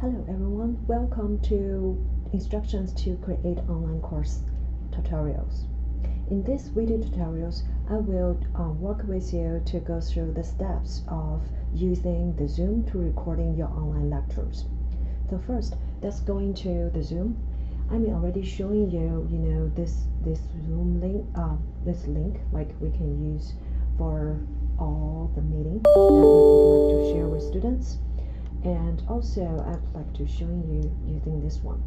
Hello everyone, welcome to Instructions to Create Online Course Tutorials. In this video tutorials, I will work with you to go through the steps of using the Zoom to recording your online lectures. So first, let's go into the Zoom. I'm already showing you, this Zoom link, this link like we can use for all the meetings that we would like to share with students. And also I'd like to show you using this one.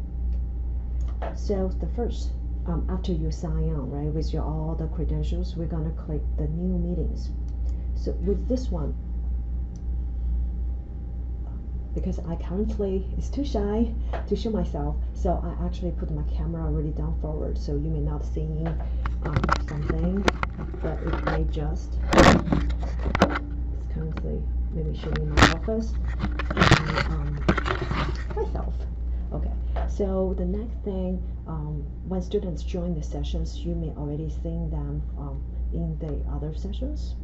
So the first, after you sign on, right, with your all the credentials, we're gonna click the new meetings. So with this one, because I currently is too shy to show myself, so I actually put my camera already down forward, so you may not see something, but it may just it's currently maybe showing my office and myself. Okay, so the next thing, when students join the sessions, you may already seen them in the other sessions.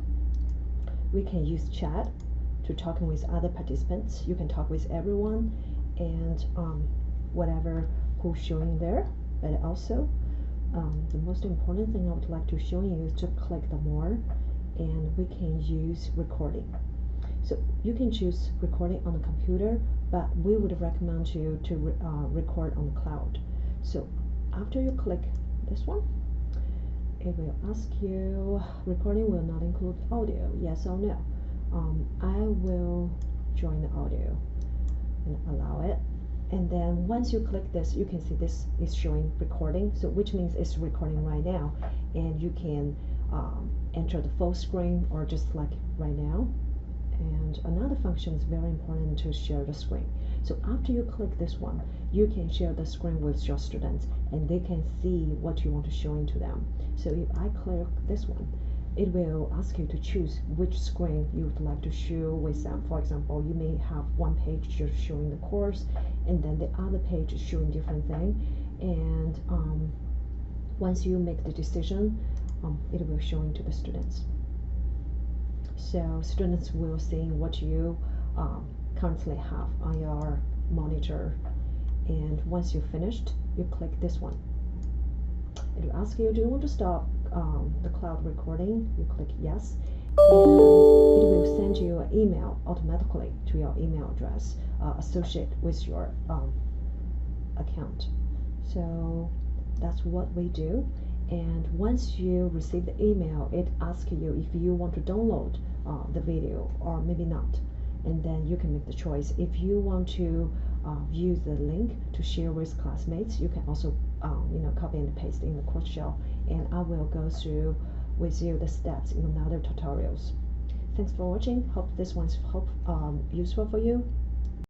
We can use chat to talking with other participants. You can talk with everyone and whatever who's showing there. But also, the most important thing I would like to show you is to click the more, and we can use recording. So you can choose recording on the computer, but we would recommend you to record on the cloud. So after you click this one, it will ask you, recording will not include audio, yes or no. I will join the audio and allow it. And then once you click this, you can see this is showing recording, so which means it's recording right now, and you can enter the full screen or just like right now. And another function is very important to share the screen. So after you click this one, you can share the screen with your students and they can see what you want to show into them. So if I click this one, it will ask you to choose which screen you would like to show with them. For example, you may have one page just showing the course and then the other page is showing different thing. And once you make the decision, it will show into the students. So students will see what you currently have on your monitor. And once you've finished, you click this one. It will ask you, do you want to stop the cloud recording? You click yes. And it will send you an email automatically to your email address associated with your account. So that's what we do. And once you receive the email, it asks you if you want to download the video or maybe not, and then you can make the choice. If you want to use the link to share with classmates, you can also copy and paste in the course shell, and I will go through with you the steps in another tutorials. Thanks for watching. Hope this one's useful for you.